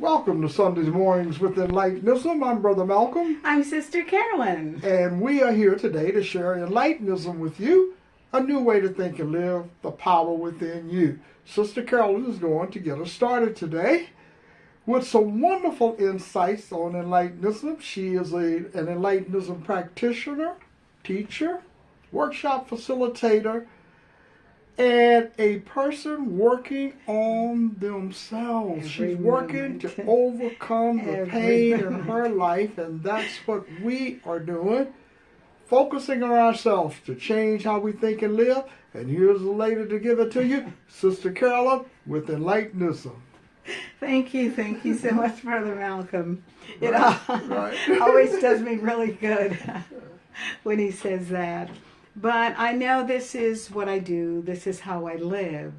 Welcome to Sunday Mornings with Enlightenism. I'm Brother Malcolm. I'm Sister Carolyn. And we are here today to share Enlightenism with you, a new way to think and live, the power within you. Sister Carolyn is going to get us started today with some wonderful insights on Enlightenism. She is an Enlightenism practitioner, teacher, workshop facilitator, and a person working on themselves. She's working to overcome the pain in her life, and that's what we are doing, focusing on ourselves to change how we think and live. And here's the lady to give it to you, Sister Carolyn with Enlightenism. Thank you so much, Brother Malcolm. It Right. always does me really good when he says that. But I know this is what I do. This is how I live.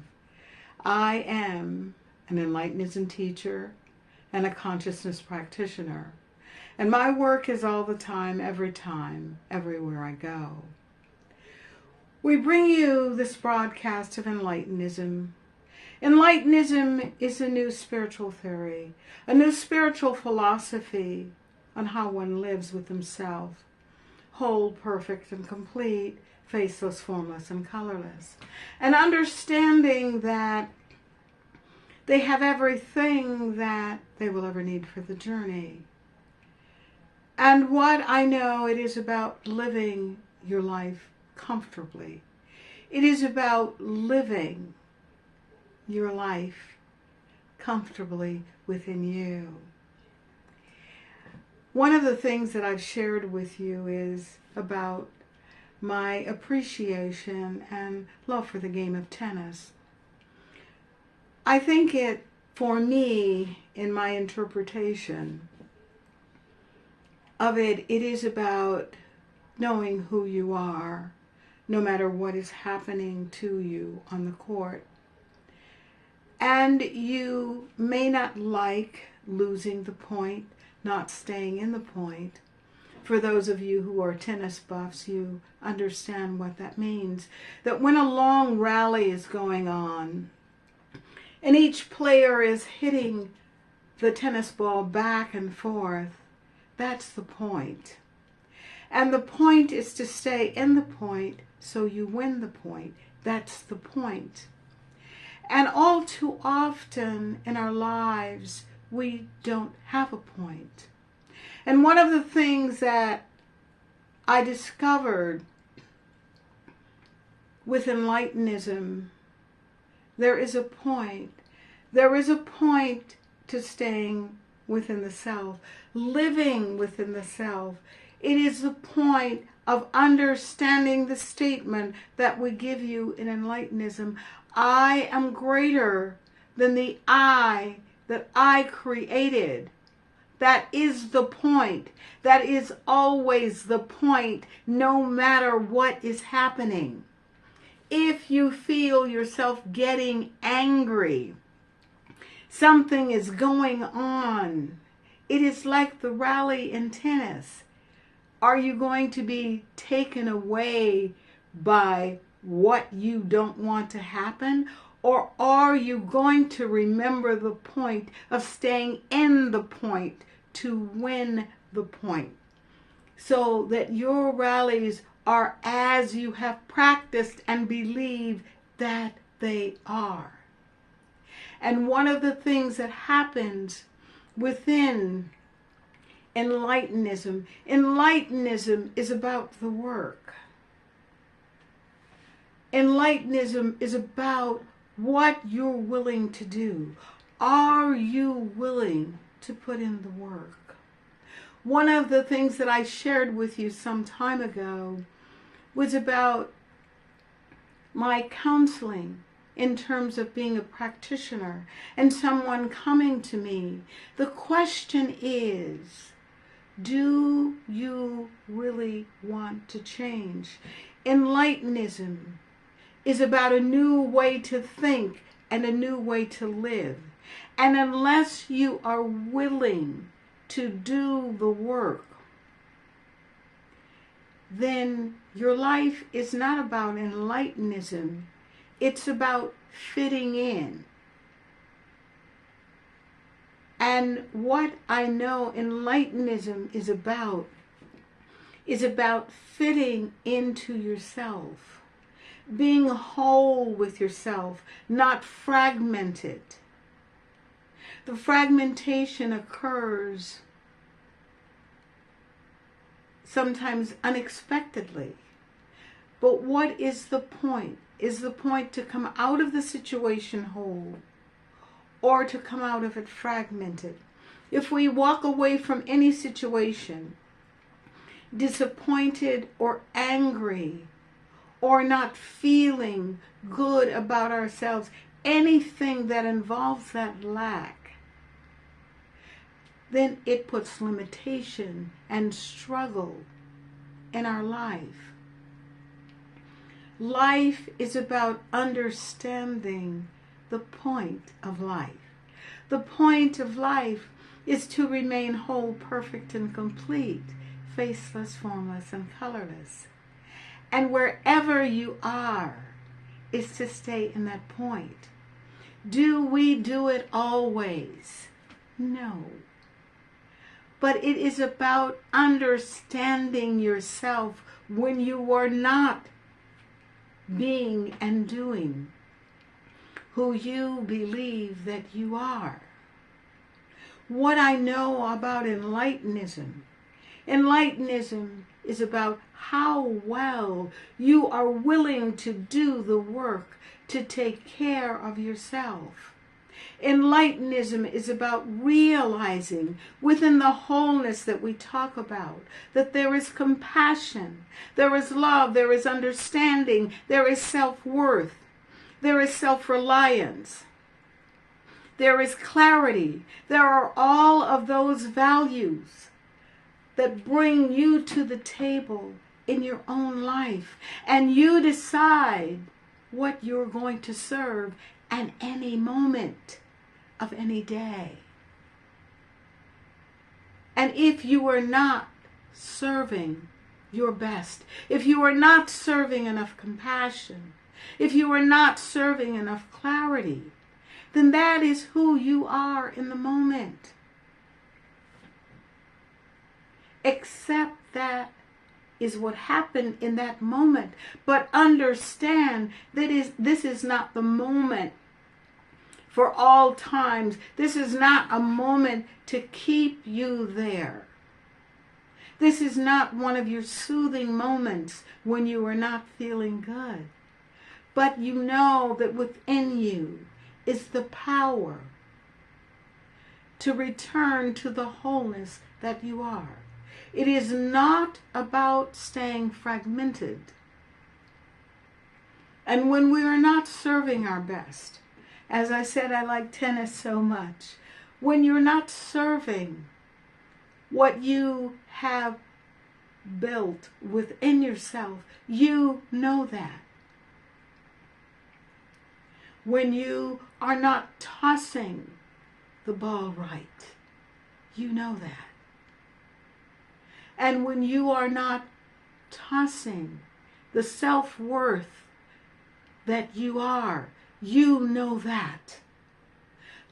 I am an Enlightenism teacher and a consciousness practitioner. And my work is all the time, everywhere I go. We bring you this broadcast of Enlightenism. Enlightenism is a new spiritual theory, a new spiritual philosophy on how one lives with himself. Whole, perfect, and complete, faceless, formless, and colorless. And understanding that they have everything that they will ever need for the journey. And what I know, it is about living your life comfortably. It is about living your life comfortably within you. One of the things that I've shared with you is about my appreciation and love for the game of tennis. I think it, for me, in my interpretation of it, it is about knowing who you are, no matter what is happening to you on the court. And you may not like losing the point, not staying in the point. For those of you who are tennis buffs, you understand what that means. That when a long rally is going on and each player is hitting the tennis ball back and forth, that's the point. And the point is to stay in the point so you win the point. That's the point. And all too often in our lives, we don't have a point. And one of the things that I discovered with Enlightenism, there is a point. There is a point to staying within the self, living within the self. It is the point of understanding the statement that we give you in Enlightenism. I am greater than the I that I created. That is the point. That is always the point, no matter what is happening. If you feel yourself getting angry, something is going on. It is like the rally in tennis. Are you going to be taken away by what you don't want to happen? Or are you going to remember the point of staying in the point to win the point, so that your rallies are as you have practiced and believe that they are? And one of the things that happens within Enlightenism is about the work. Enlightenism is about what you're willing to do. Are you willing to put in the work? One of the things that I shared with you some time ago was about my counseling in terms of being a practitioner and someone coming to me. The question is, do you really want to change? Enlightenism is about a new way to think and a new way to live. And unless you are willing to do the work, then your life is not about Enlightenism. It's about fitting in. And what I know Enlightenism is about fitting into yourself, being whole with yourself, not fragmented. The fragmentation occurs sometimes unexpectedly. But what is the point? Is the point to come out of the situation whole or to come out of it fragmented? If we walk away from any situation disappointed or angry or not feeling good about ourselves, anything that involves that lack, then it puts limitation and struggle in our life. Life is about understanding the point of life. The point of life is to remain whole, perfect, and complete, faceless, formless, and colorless. And wherever you are is to stay in that point. Do we do it always? No. But it is about understanding yourself when you are not being and doing who you believe that you are. What I know about Enlightenism is about how well you are willing to do the work to take care of yourself. Enlightenism is about realizing within the wholeness that we talk about that there is compassion, there is love, there is understanding, there is self-worth, there is self-reliance, there is clarity. There are all of those values that bring you to the table in your own life, and you decide what you're going to serve at any moment of any day. And if you are not serving your best, if you are not serving enough compassion, if you are not serving enough clarity, then that is who you are in the moment. Accept that is what happened in that moment, but understand that this is not the moment for all times. This is not a moment to keep you there. This is not one of your soothing moments when you are not feeling good. But you know that within you is the power to return to the wholeness that you are. It is not about staying fragmented. And when we are not serving our best, as I said, I like tennis so much. When you're not serving what you have built within yourself, you know that. When you are not tossing the ball right, you know that. And when you are not tossing the self-worth that you are, you know that.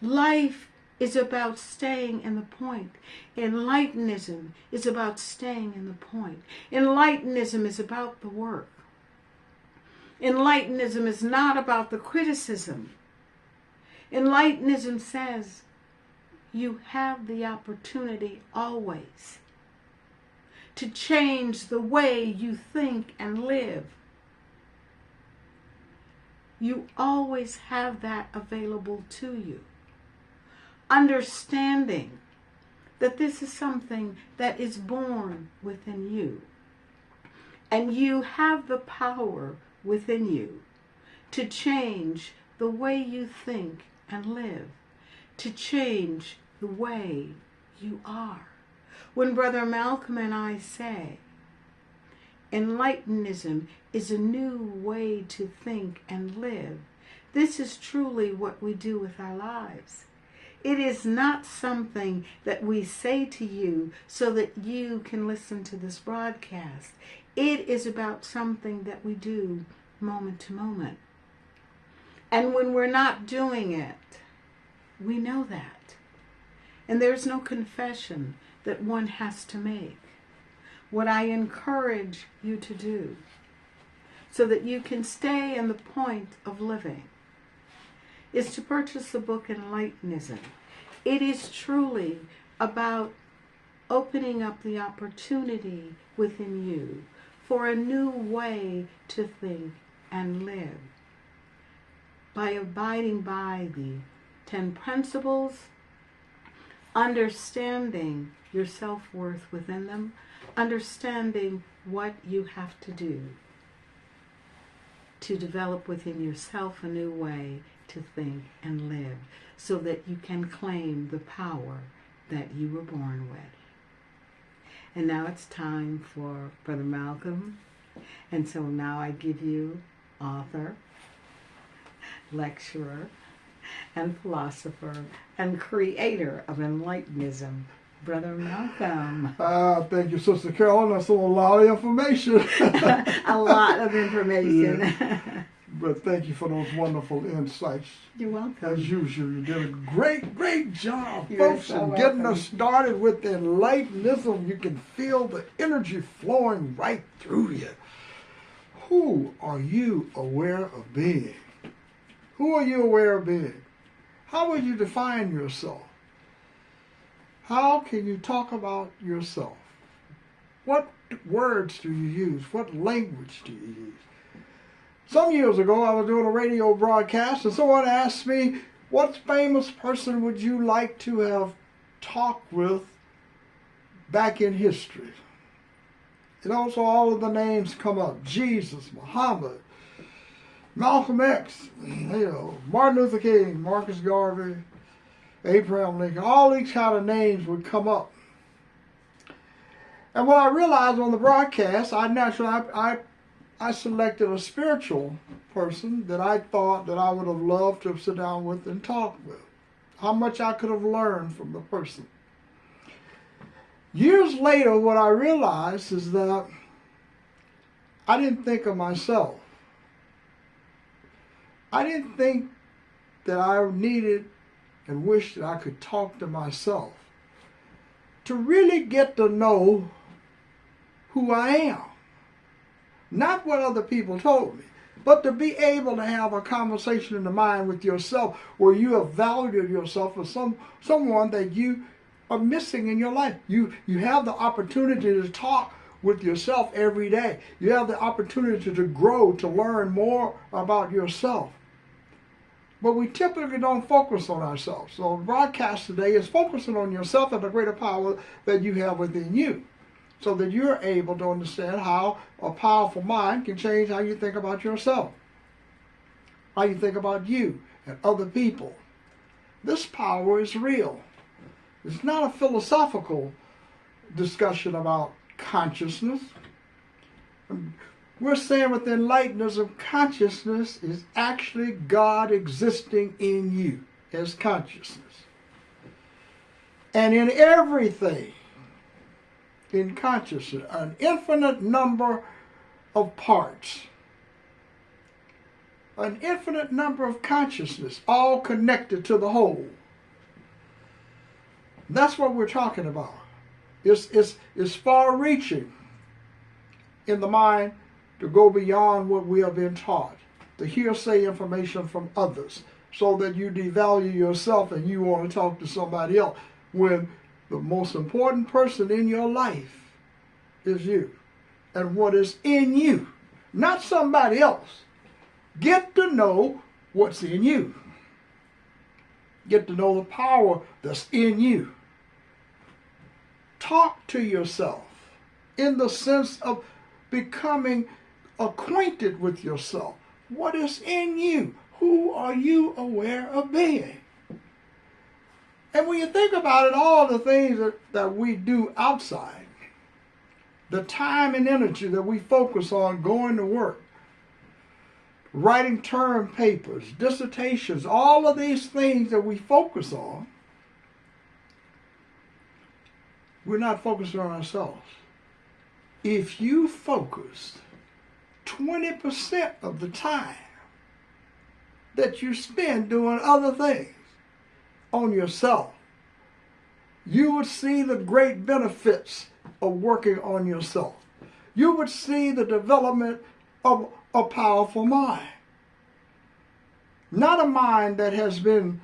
Life is about staying in the point. Enlightenism is about staying in the point. Enlightenism is about the work. Enlightenism is not about the criticism. Enlightenism says you have the opportunity always to change the way you think and live. You always have that available to you. Understanding that this is something that is born within you. And you have the power within you to change the way you think and live, to change the way you are. When Brother Malcolm and I say, Enlightenism is a new way to think and live, this is truly what we do with our lives. It is not something that we say to you so that you can listen to this broadcast. It is about something that we do moment to moment. And when we're not doing it, we know that. And there's no confession that one has to make. What I encourage you to do, so that you can stay in the point of living, is to purchase the book Enlightenism. It is truly about opening up the opportunity within you for a new way to think and live by abiding by the 10 principles, understanding your self-worth within them, understanding what you have to do to develop within yourself a new way to think and live, so that you can claim the power that you were born with. And now it's time for Brother Malcolm. And so now I give you author, lecturer, and philosopher, and creator of Enlightenism, Brother Malcolm. Thank you, Sister Carolyn. That's a lot of information. A lot of information. Yeah. But thank you for those wonderful insights. You're welcome. As usual, you did a great job, You're folks, so in getting welcome. us started with Enlightenism. You can feel the energy flowing right through you. Who are you aware of being? Who are you aware of being? How would you define yourself? How can you talk about yourself? What words do you use? What language do you use? Some years ago, I was doing a radio broadcast, and someone asked me, what famous person would you like to have talked with back in history? And also all of the names come up. Jesus, Muhammad, Malcolm X, Martin Luther King, Marcus Garvey, Abraham Lincoln. All these kind of names would come up. And what I realized on the broadcast, I selected a spiritual person that I thought that I would have loved to sit down with and talk with. How much I could have learned from the person. Years later, what I realized is that I didn't think of myself. I didn't think that I needed and wished that I could talk to myself to really get to know who I am. Not what other people told me, but to be able to have a conversation in the mind with yourself where you have valued yourself as someone that you are missing in your life. You have the opportunity to talk with yourself every day. You have the opportunity to grow, to learn more about yourself. But we typically don't focus on ourselves. So the broadcast today is focusing on yourself and the greater power that you have within you, so that you're able to understand how a powerful mind can change how you think about yourself, how you think about you and other people. This power is real. It's not a philosophical discussion about consciousness. We're saying with Enlightenism, consciousness is actually God existing in you as consciousness. And in everything, in consciousness, an infinite number of parts, an infinite number of consciousness, all connected to the whole. That's what we're talking about. It's far-reaching in the mind to go beyond what we have been taught, to hearsay information from others, so that you devalue yourself and you want to talk to somebody else, when the most important person in your life is you and what is in you, not somebody else. Get to know what's in you. Get to know the power that's in you. Talk to yourself in the sense of becoming acquainted with yourself. What is in you? Who are you aware of being? And when you think about it, all the things that we do outside, the time and energy that we focus on going to work, writing term papers, dissertations, all of these things that we focus on, we're not focusing on ourselves. If you focused 20% of the time that you spend doing other things on yourself, you would see the great benefits of working on yourself. You would see the development of a powerful mind. Not a mind that has been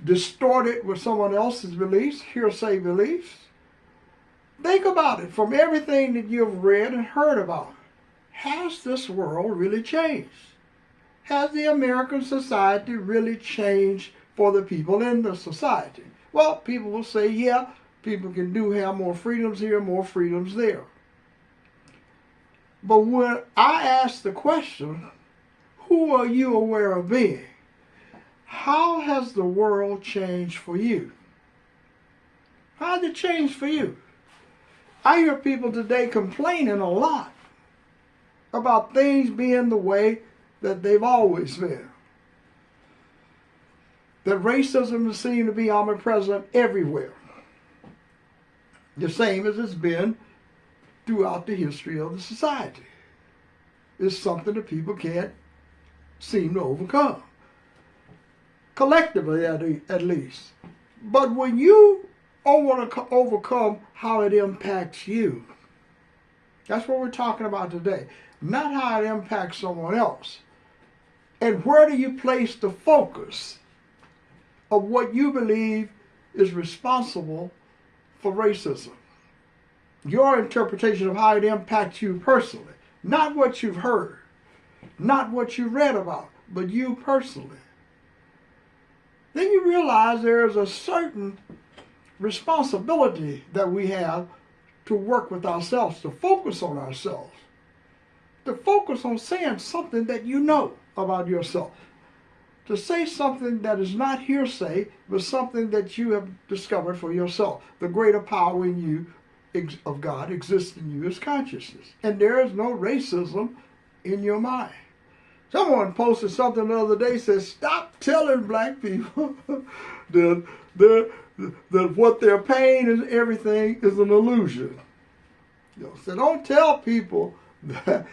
distorted with someone else's beliefs, hearsay beliefs. Think about it. From everything that you've read and heard about, has this world really changed? Has the American society really changed for the people in the society? Well, people will say, yeah, people can have more freedoms here, more freedoms there. But when I ask the question, who are you aware of being? How has the world changed for you? How has it changed for you? I hear people today complaining a lot about things being the way that they've always been. That racism seems to be omnipresent everywhere. The same as it's been throughout the history of the society. It's something that people can't seem to overcome. Collectively, at least. But when you want to overcome how it impacts you, that's what we're talking about today. Not how it impacts someone else. And where do you place the focus of what you believe is responsible for racism? Your interpretation of how it impacts you personally. Not what you've heard. Not what you read about, but you personally. Then you realize there is a certain responsibility that we have to work with ourselves, to focus on ourselves, to focus on saying something that you know about yourself, to say something that is not hearsay, but something that you have discovered for yourself. The greater power in you of God exists in you as consciousness. And there is no racism in your mind. Someone posted something the other day, says, stop telling black people that what their pain and everything is an illusion. So don't tell people that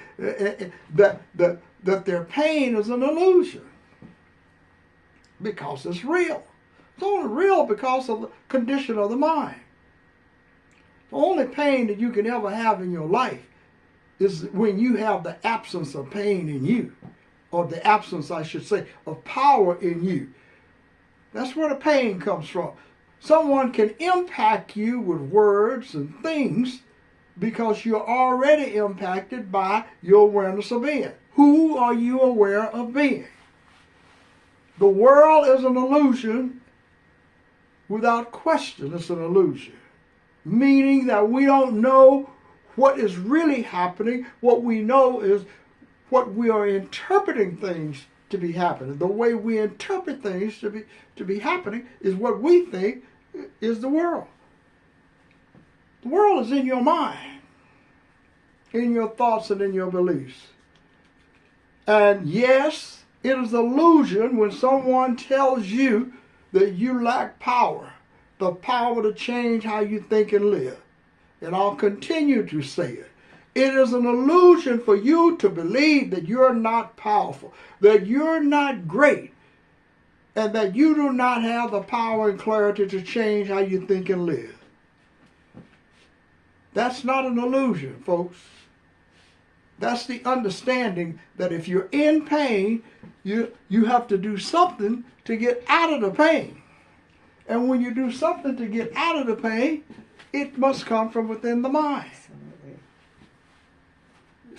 their pain is an illusion, because it's real. It's only real because of the condition of the mind. The only pain that you can ever have in your life is when you have the absence of pain in you, or the absence, I should say, of power in you. That's where the pain comes from. Someone can impact you with words and things because you're already impacted by your awareness of being. Who are you aware of being? The world is an illusion. Without question, it's an illusion. Meaning that we don't know what is really happening. What we know is what we are interpreting things to be happening. The way we interpret things to be happening is what we think is the world. The world is in your mind, in your thoughts and in your beliefs. And yes, it is an illusion when someone tells you that you lack power, the power to change how you think and live. And I'll continue to say it. It is an illusion for you to believe that you're not powerful, that you're not great, and that you do not have the power and clarity to change how you think and live. That's not an illusion, folks. That's the understanding that if you're in pain, you have to do something to get out of the pain. And when you do something to get out of the pain, it must come from within the mind.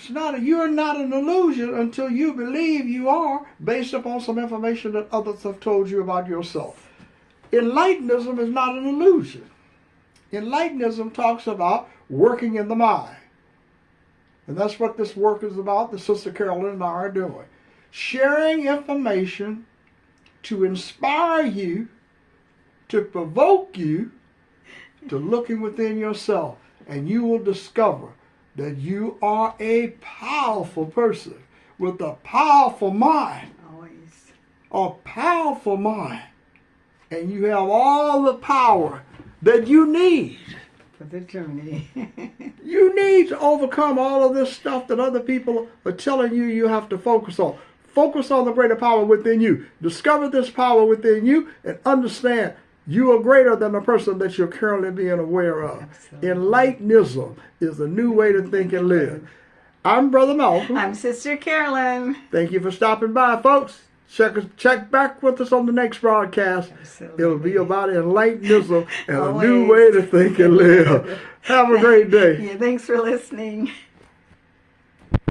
You're not an illusion until you believe you are, based upon some information that others have told you about yourself. Enlightenism is not an illusion. Enlightenism talks about working in the mind. And that's what this work is about, that Sister Carolyn and I are doing. Sharing information to inspire you, to provoke you to looking within yourself. And you will discover that you are a powerful person with a powerful mind. Always. A powerful mind. And you have all the power that you need. For the journey. You need to overcome all of this stuff that other people are telling you have to focus on. Focus on the greater power within you. Discover this power within you and understand You are greater than the person that you're currently being aware of. Absolutely. Enlightenism is a new way to think and live. I'm Brother Malcolm. I'm Sister Carolyn. Thank you for stopping by, folks. Check back with us on the next broadcast. Absolutely. It'll be about Enlightenism and Always. a new way to think and live. Have a great day. Yeah, thanks for listening.